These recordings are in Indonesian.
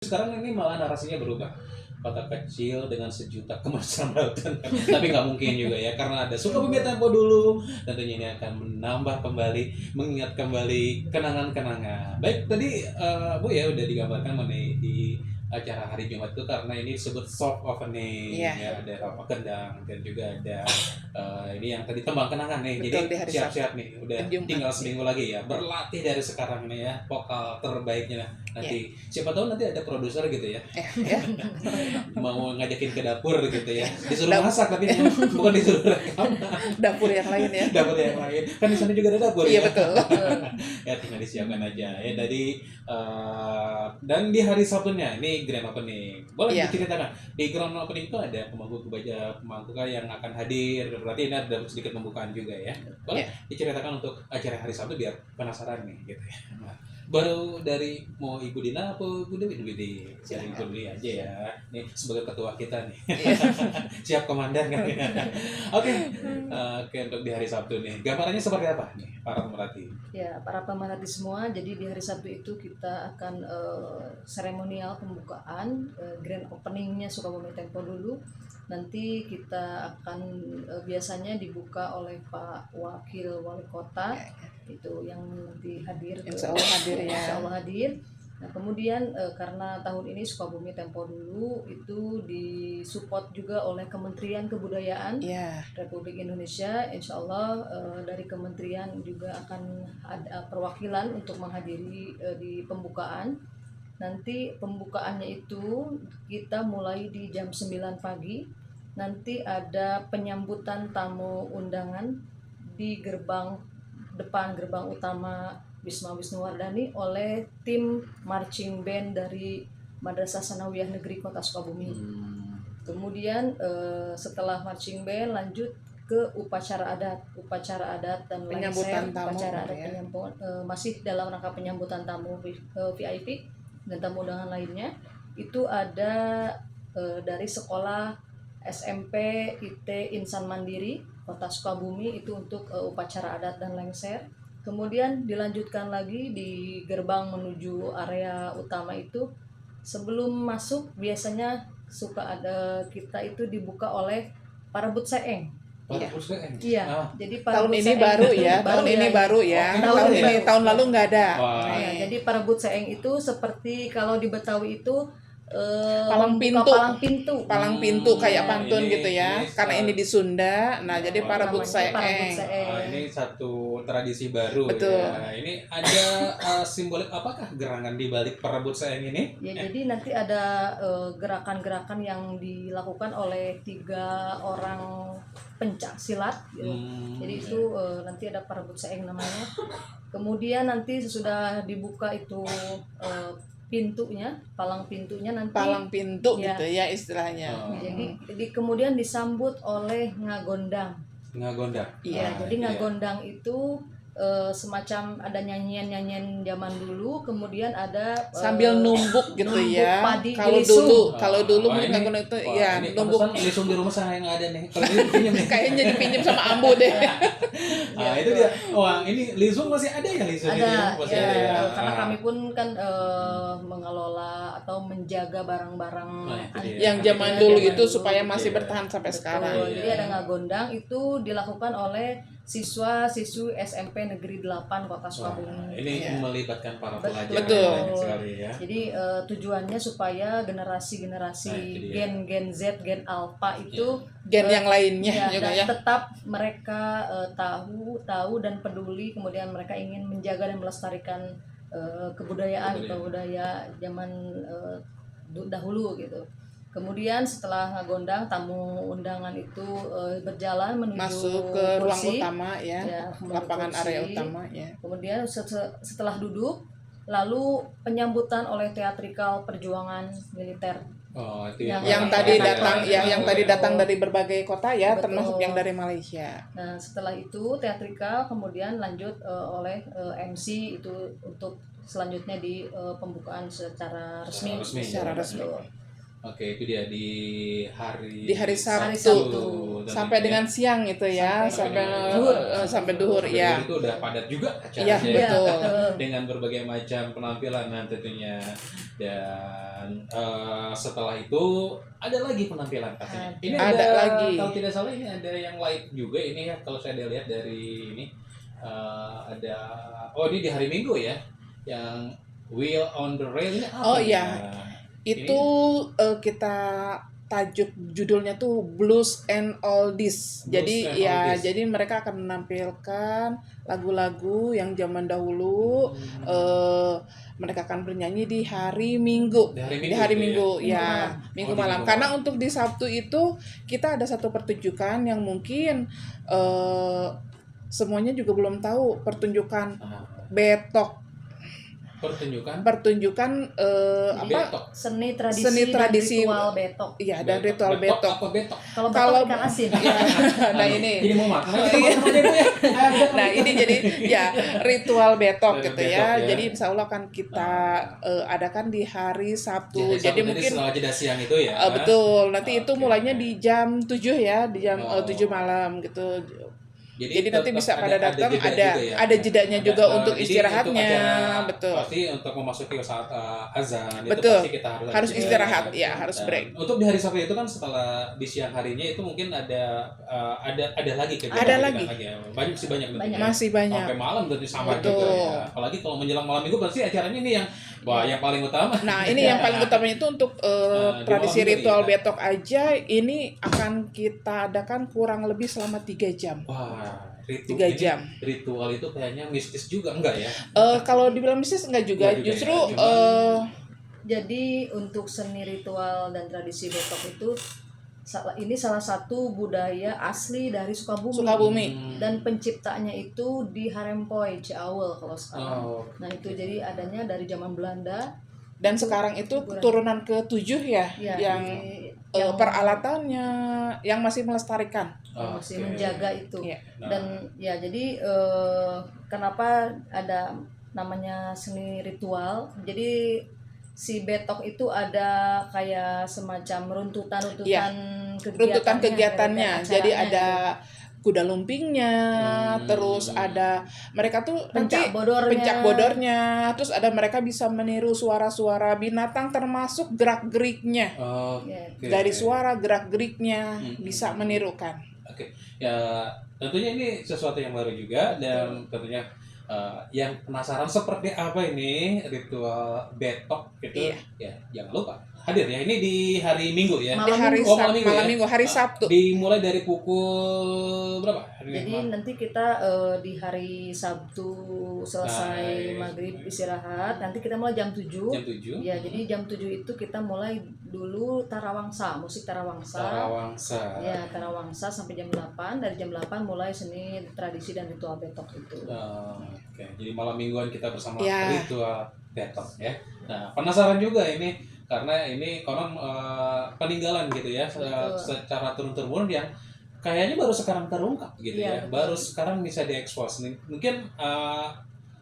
Sekarang ini malah narasinya berubah. Kota kecil dengan sejuta kemasan lautan. Tapi nggak mungkin juga ya, karena ada Sukabumi Tempo dulu. Tentunya ini akan menambah kembali, mengingat kembali kenangan-kenangan. Baik, tadi Bu ya udah digambarkan mengenai di acara hari Jumat itu, karena ini disebut soft opening Iya. ya, ada Rapa Kendang dan juga ada ini yang tadi tembang kenangan nih. Betul, Jadi di hari siap-siap nih, udah Jumat. tinggal seminggu lagi ya, berlatih dari sekarang nih ya, vokal terbaiknya nanti. Siapa tahu nanti ada produser gitu ya, Ya. mau ngajakin ke dapur gitu ya, disuruh masak tapi bukan disuruh rekam. Dapur yang lain ya. Dapur yang lain kan di sana juga ada dapur Iya ya. betul. Ya tinggal disiapkan aja ya. Dari dan di hari Sabtunya ini grand opening, boleh Iya. diceritakan di grand opening itu ada pemangku yang akan hadir, berarti ini ada sedikit pembukaan juga ya. Boleh diceritakan untuk acara hari Sabtu biar penasaran nih gitu ya. Nah, baru dari mau Ibu Dina apa Bu Dewi? Dari Ibu Dewi aja ya. Nih sebagai ketua kita nih. Siap komandan kan. Oke. Oke, untuk di hari Sabtu nih. Gambarannya seperti apa nih para pemerhati? Ya, para pemerhati semua, jadi di hari Sabtu itu kita akan seremonial pembukaan, grand openingnya Sukabumi Tempo dulu. Nanti kita akan biasanya dibuka oleh Pak Wakil Wali Kota, itu yang nanti hadir. Insya Allah hadir ya. Insya Allah hadir. Nah kemudian karena tahun ini Sukabumi Tempo dulu itu disupport juga oleh Kementerian Kebudayaan Republik Indonesia. Insya Allah dari kementerian juga akan ada perwakilan untuk menghadiri di pembukaan. Nanti pembukaannya itu kita mulai di jam 9 pagi. Nanti ada penyambutan tamu undangan di depan gerbang utama Wisma Wisnuwardani oleh tim marching band dari Madrasah Sanawiyah Negeri Kota Sukabumi. Kemudian setelah marching band lanjut ke upacara adat dan penyambutan lengser, tamu, upacara adat masih dalam rangka penyambutan tamu VIP dan tamu undangan lainnya. Itu ada dari sekolah SMP IT Insan Mandiri Kota Sukabumi itu untuk upacara adat dan lengser. Kemudian dilanjutkan lagi di gerbang menuju area utama itu. Sebelum masuk biasanya suka ada kita itu dibuka oleh Parabut Seeng. Iya. Jadi tahun ini baru ya. Tahun ini baru ya. Tahun ini tahun lalu nggak ada. Jadi Parabut Seeng itu seperti kalau di Betawi itu palang pintu kayak pantun ini, gitu ya. Karena ini di Sunda, nah jadi Parabut Seeng. Ini satu tradisi baru. Betul. Ya. Ini ada simbolik apakah gerangan di balik Parabut Seeng ini? Ya, jadi nanti ada gerakan-gerakan yang dilakukan oleh 3 orang pencak silat. Gitu. Jadi itu nanti ada Parabut Seeng namanya. Kemudian nanti sesudah dibuka itu palang pintunya nanti gitu ya istilahnya. Jadi kemudian disambut oleh ngagondang. Iya, jadi ngagondang itu semacam ada nyanyian zaman dulu, kemudian ada sambil numbuk gitu ya. Padi Kalau dulu mungkin ngagondang itu ya numbuk lisung di rumah saya nggak ada nih. Kalau ini pinjam nih. Kayaknya dipinjam sama ambu deh. Itu dia. Wah, ini lisung masih ada ya lisung ada, masih ada ya. Karena kami pun kan mengelola atau menjaga barang-barang yang zaman dulu itu supaya masih bertahan sampai sekarang. Jadi ada ngagondang itu dilakukan oleh siswa-siswi SMP Negeri 8 Kota Sukabumi. Ini melibatkan para pelajar. Betul. Sekali ya. Jadi tujuannya supaya generasi-generasi gen Z, gen Alpha itu gen yang lainnya juga ya tetap mereka tahu dan peduli, kemudian mereka ingin menjaga dan melestarikan kebudayaan zaman dahulu gitu. Kemudian setelah ngagondang, tamu undangan itu berjalan menuju masuk ke ruang utama lapangan kursi. Area utama ya. Kemudian setelah duduk, lalu penyambutan oleh teatrikal perjuangan militer. Yang tadi datang dari berbagai kota ya, termasuk yang dari Malaysia. Nah, setelah itu teatrikal kemudian lanjut oleh MC itu untuk selanjutnya di pembukaan secara resmi. Secara resmi. Oke, itu dia di hari Sabtu. Sabtu. Sampai dengan siang itu ya, sampai duhur ya. Itu udah padat juga Iya, acaranya. betul. Dengan berbagai macam penampilan tentunya. Dan setelah itu ada lagi penampilan katanya. Ini ada lagi. Kalau tidak salah ini ada yang live juga ini ya, kalau saya lihat dari ini ada ini di hari Minggu ya, yang Wheel on the Rail ini apa? Oh iya. Itu kita tajuk judulnya tuh Blues and Oldies. Jadi jadi mereka akan menampilkan lagu-lagu yang zaman dahulu. Mereka akan bernyanyi di hari Minggu. Di hari Minggu ya. Minggu malam. Karena untuk di Sabtu itu kita ada satu pertunjukan yang mungkin semuanya juga belum tahu, pertunjukan betok. Pertunjukan seni tradisi dan ritual betok. Iya, dan ritual betok. Kalau ikan asin. Ya, nah ini. Ini mau makan. Nah, ini jadi ya ritual betok gitu ya. Jadi insya Allah akan kita adakan di hari Sabtu. Jadi mungkin setelah jeda siang itu ya. Betul. Nanti itu mulainya di jam 7 ya, di jam 7 malam gitu. Jadi nanti bisa pada datang, ada jedanya juga untuk istirahatnya, betul. Pasti untuk memasuki saat azan, betul. Itu pasti kita harus istirahat, ya harus break. Untuk di hari Sabtu itu kan setelah di siang harinya itu mungkin ada lagi kegiatan. Ada lagi. Banyak. Masih banyak. Sampai malam tentu sama juga ya. Apalagi kalau menjelang malam minggu pasti acaranya ini yang yang paling utama. Nah ini yang paling utama itu untuk tradisi ritual betok aja ini akan kita adakan kurang lebih selama 3 jam. Wah. 3 jam. Ritual itu kayaknya mistis juga enggak ya? Kalau dibilang mistis enggak juga. Justru jadi untuk seni ritual dan tradisi betok itu ini salah satu budaya asli dari Sukabumi. Dan penciptanya itu di Harempoi, Ciawel kalau sekarang. Nah itu jadi adanya dari zaman Belanda. Dan sekarang itu turunan ke-7 ya yang peralatannya yang masih melestarikan. Masih menjaga itu. Dan jadi kenapa ada namanya seni ritual? Jadi si betok itu ada kayak semacam runtutan kegiatannya. Jadi ada kuda lumpingnya, terus ada mereka tuh pencak bodornya, terus ada mereka bisa meniru suara-suara binatang termasuk gerak-geriknya. Dari suara gerak-geriknya bisa menirukan. Ya tentunya ini sesuatu yang baru juga dan tentunya yang penasaran seperti apa ini ritual betok gitu ya jangan lupa hadir ya, ini di hari Minggu ya, malam minggu hari Sabtu, dimulai dari pukul berapa? Jadi nanti kita di hari Sabtu selesai maghrib istirahat, nanti kita mulai jam 7. Ya, jadi jam 7 itu kita mulai dulu tarawangsa, musik tarawangsa. Ya, tarawangsa sampai jam 8. Dari jam 8 mulai seni tradisi dan ritual betok itu. Oke. Jadi malam mingguan kita bersama ritual betok ya. Nah, penasaran juga ini karena ini konon peninggalan gitu ya, secara turun-temurun yang kayaknya baru sekarang terungkap gitu ya, baru sekarang bisa diekspos. Mungkin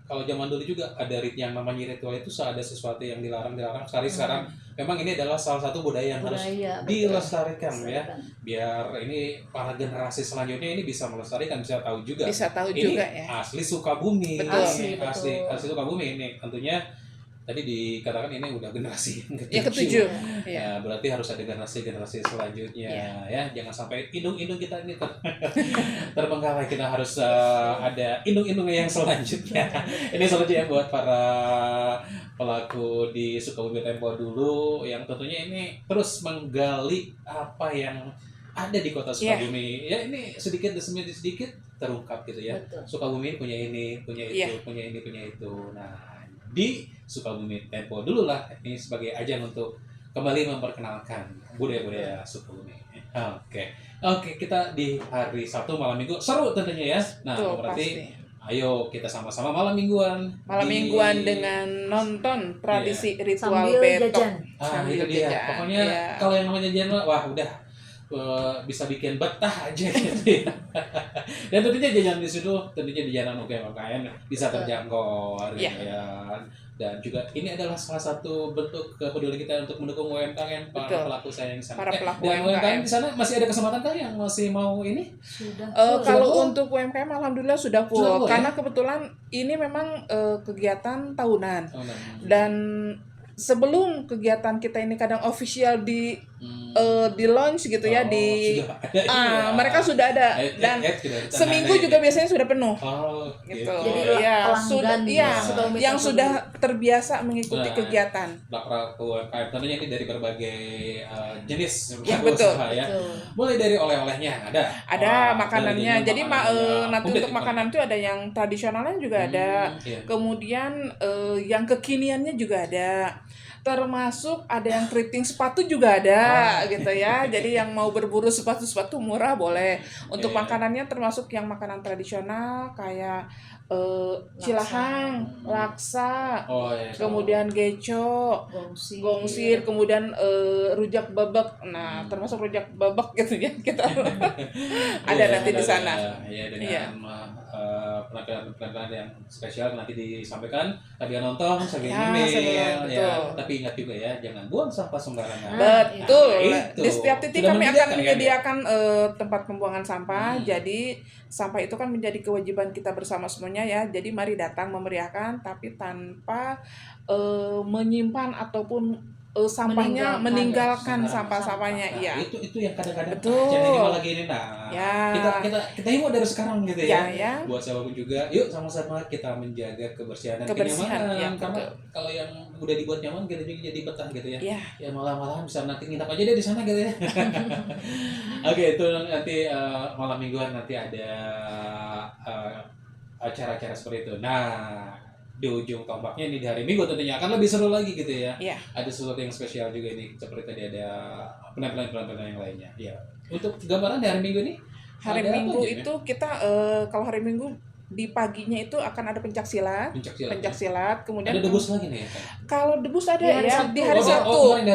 kalau zaman dulu juga ada yang namanya ritual itu ada sesuatu yang dilarang sekarang memang ini adalah salah satu budaya yang harus dilestarikan ya, biar ini para generasi selanjutnya ini bisa melestarikan, bisa tahu juga ini ya. Asli Sukabumi. Betul. Asli Sukabumi ini tentunya. Tadi dikatakan ini udah generasi yang ke-7. Ya, berarti harus ada generasi selanjutnya ya. Jangan sampai indung-indung kita ini terbengkalai. Kita harus ada indung-indung yang selanjutnya. Ini selanjutnya buat para pelaku di Sukabumi Tempo dulu yang tentunya ini terus menggali apa yang ada di kota Sukabumi. Ya ini sedikit demi sedikit terungkap gitu ya. Betul. Sukabumi punya ini, punya itu, punya itu. Nah, di Sukabumi Tempo dulu lah ini sebagai ajang untuk kembali memperkenalkan budaya-budaya Sukabumi. Oke, kita di hari Sabtu malam minggu seru tentunya ya. Nah, berarti ayo kita sama-sama malam mingguan dengan nonton tradisi ritual betok. Itu dia. Pokoknya kalau yang namanya jajan wah udah bisa bikin betah aja gitu ya. Dan tentunya jajan di situ tentunya di jalan UKM bisa terjangkau ya. Dan juga ini adalah salah satu bentuk kepedulian kita untuk mendukung UMKM, para pelaku usaha yang di sana. Para pelaku dan UMKM di sana masih ada kesempatan kah yang masih mau ini? Sudah. Kalau untuk UMKM alhamdulillah sudah full, karena ya? kebetulan ini memang kegiatan tahunan. Dan sebelum kegiatan kita ini kadang official di launch gitu ya mereka sudah ada dan seminggu juga biasanya sudah penuh gitu. Jadi ya pelanggan yang sudah terbiasa mengikuti kegiatan pelaku UMKM tentunya ini dari berbagai jenis usaha ya. Mulai dari oleh-olehnya ada makanannya, jadi nanti untuk makanan itu ada yang tradisionalnya juga ada, kemudian yang kekiniannya juga ada, termasuk ada yang thrifting sepatu juga ada gitu ya. Jadi yang mau berburu sepatu murah boleh. Untuk makanannya termasuk yang makanan tradisional kayak cilahang, laksa, kemudian geco, gongsir, kemudian rujak babak. Nah, termasuk rujak babak gitu ya kita ada nanti di sana. Penampilan yang spesial nanti disampaikan sambil nonton, sambil email ya. Tapi ingat juga ya, jangan buang sampah sembarangan. Betul. Di setiap titik kami akan menyediakan tempat pembuangan sampah. Jadi sampah itu kan menjadi kewajiban kita bersama semuanya ya. Jadi mari datang memeriahkan tapi tanpa menyimpan ataupun sampahnya meninggalkan sampah-sampahnya. Iya. Itu yang kadang-kadang jadi malah gini kita himbau dari sekarang gitu ya. Buat siapapun juga, yuk sama-sama kita menjaga kebersihan dan kenyamanan. Karena kalau yang udah dibuat nyaman kita juga jadi betah gitu ya. Ya malam-malam bisa nanti nginap aja deh di sana gitu ya. Oke, itu nanti malam mingguan nanti ada acara-acara seperti itu. Nah, di ujung tombaknya ini di hari Minggu tentunya akan lebih seru lagi gitu ya. Ada sesuatu yang spesial juga ini, seperti tadi ada penampilan-penampilan yang lainnya. Ya. Untuk gambaran di hari Minggu ini? Hari Minggu itu kita kalau hari Minggu di paginya itu akan ada pencak silat, kemudian ada debus lagi nih ya? Kalau debus ada di hari Sabtu. Di hari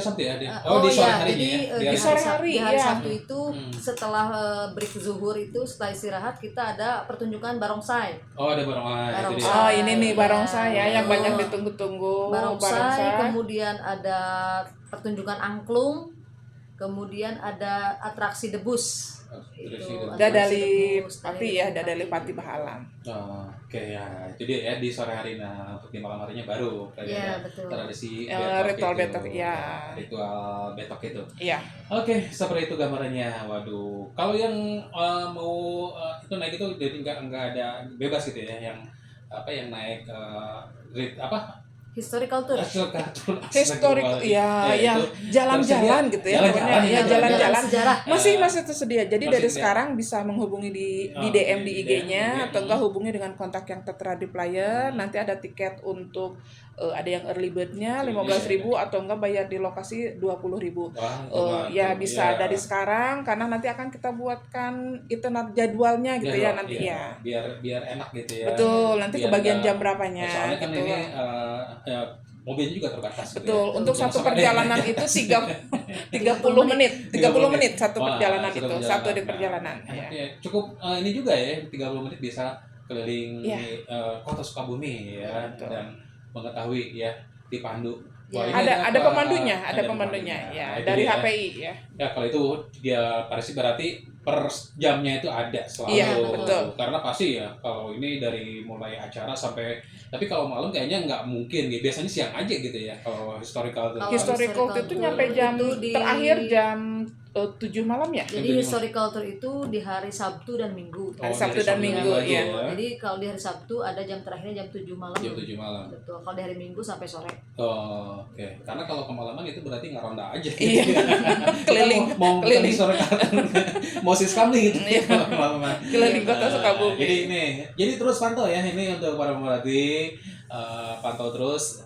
Sabtu ya? Di sore harinya ya? Di sore hari. Di hari Sabtu itu setelah break zuhur itu setelah istirahat kita ada pertunjukan barongsai. Ada barongsai. Ini nih barongsai ya yang banyak ditunggu-tunggu. Barongsai, kemudian ada pertunjukan angklung, kemudian ada atraksi debus. Dadali Pati Bahalang. Oke ya, itu dia ya di sore hari. Nah, untuk di malam harinya baru tradisi ritual betok ritual betok itu. Iya. Oke, seperti itu gambarannya. Waduh, kalau yang mau itu naik itu jadi nggak ada bebas gitu ya, yang naik historical tour jalan-jalan gitu ya, jalan-jalan sejarah masih tersedia. Jadi dari sekarang bisa menghubungi di DM di IG-nya atau enggak hubungi dengan kontak yang tertera di flyer. Nanti ada tiket untuk ada yang early bird-nya 15.000 atau enggak bayar di lokasi 20.000. Bisa dari sekarang karena nanti akan kita buatkan jadwalnya gitu ya nanti ya. Biar enak gitu ya. Betul, nanti kebagian jam berapanya. Soalnya kan ini mobilnya juga terbatas. Betul, untuk satu perjalanan itu 30 menit satu perjalanan itu, satu di perjalanan. Cukup ini juga ya, 30 menit bisa keliling kota Sukabumi ya, dan mengetahui ya, dipandu. Ada pemandunya ya, dari HPI ya. Ya kalau itu dia berarti per jamnya itu ada selalu. Iya, betul. Karena pasti ya kalau ini dari mulai acara sampai, tapi kalau malam kayaknya nggak mungkin ya. Biasanya siang aja gitu ya kalau historical tour. Historical tour itu nyampe jam terakhir jam 7 malam ya. Jadi historical tour itu di hari Sabtu dan Minggu. Hari Sabtu dan Minggu ya. Jadi kalau di hari Sabtu ada jam terakhirnya jam 7 malam. Jam 7 malam. Betul. Kalau di hari Minggu sampai sore. Oke. Karena kalau kemalaman itu berarti nggak ronda aja. Iya. Keliling. Mau historical mau siskami gitu. Keliling kota Sukabumi. Jadi terus pantau ya ini untuk para pemerhati, pantau terus